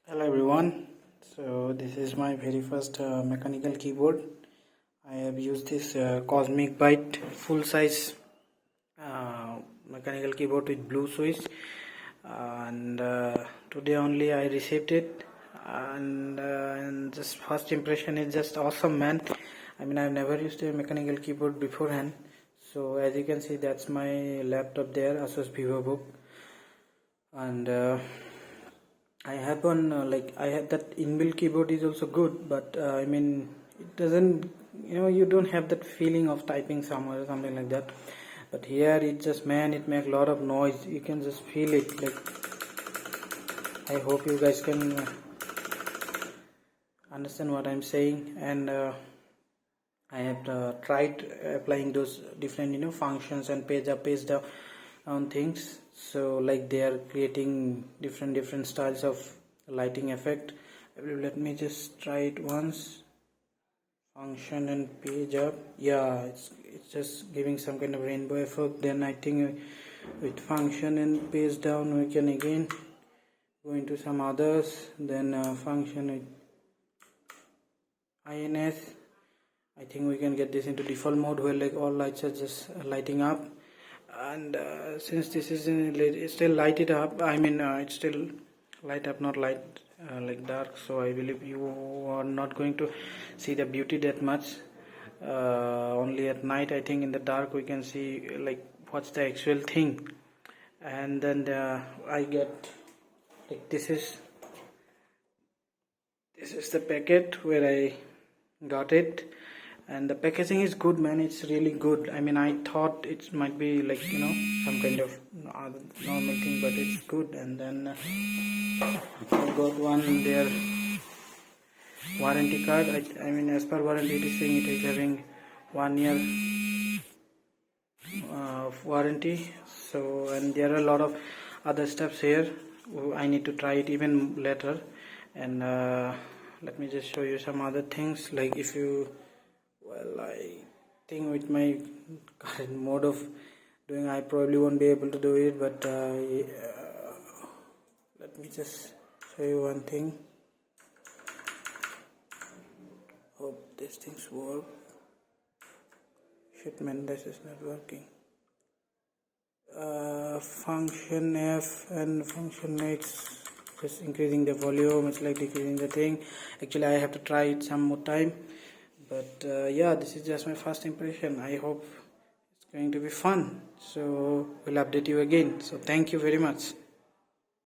Hello everyone. So this is my very first mechanical keyboard. I have used this Cosmic Byte full size mechanical keyboard with blue switch, and today only I received it, and just first impression is just awesome, man. I mean, I've never used a mechanical keyboard beforehand. So as you can see, that's my laptop there, Asus VivoBook, and I have one I had that inbuilt keyboard is also good, but I mean it doesn't, you don't have that feeling of typing somewhere or something like that. But here it just, man, it makes a lot of noise. You can just feel it. Like, I hope you guys can understand what I'm saying. And I have tried applying those different functions and page up, page down on things. So like they are creating different styles of lighting effect. Let me just try it once. Function and page up. Yeah, it's just giving some kind of rainbow effect. Then I think with function and page down we can again go into some others. Then function with INS. I think we can get this into default mode where like all lights are just lighting up. And since this is it's still light it up, I mean it's still light up, not light like dark. So I believe you are not going to see the beauty that much. Only at night, I think in the dark we can see like what's the actual thing. And then I get like this is the packet where I got it. And the packaging is good, man. It's really good. I mean, I thought it might be like some kind of normal thing, but it's good. And then I got one there warranty card. I mean, as per warranty, it is saying it is having 1 year of warranty. So, and there are a lot of other steps here. I need to try it even later. And let me just show you some other things. Like if you, well, I think with my current mode of doing, I probably won't be able to do it. But let me just show you one thing. Hope these things work. Shit, man, this is not working. Function F and function X, just increasing the volume. It's like decreasing the thing. Actually, I have to try it some more time. But yeah, this is just my first impression. I hope it's going to be fun. So we'll update you again. So thank you very much.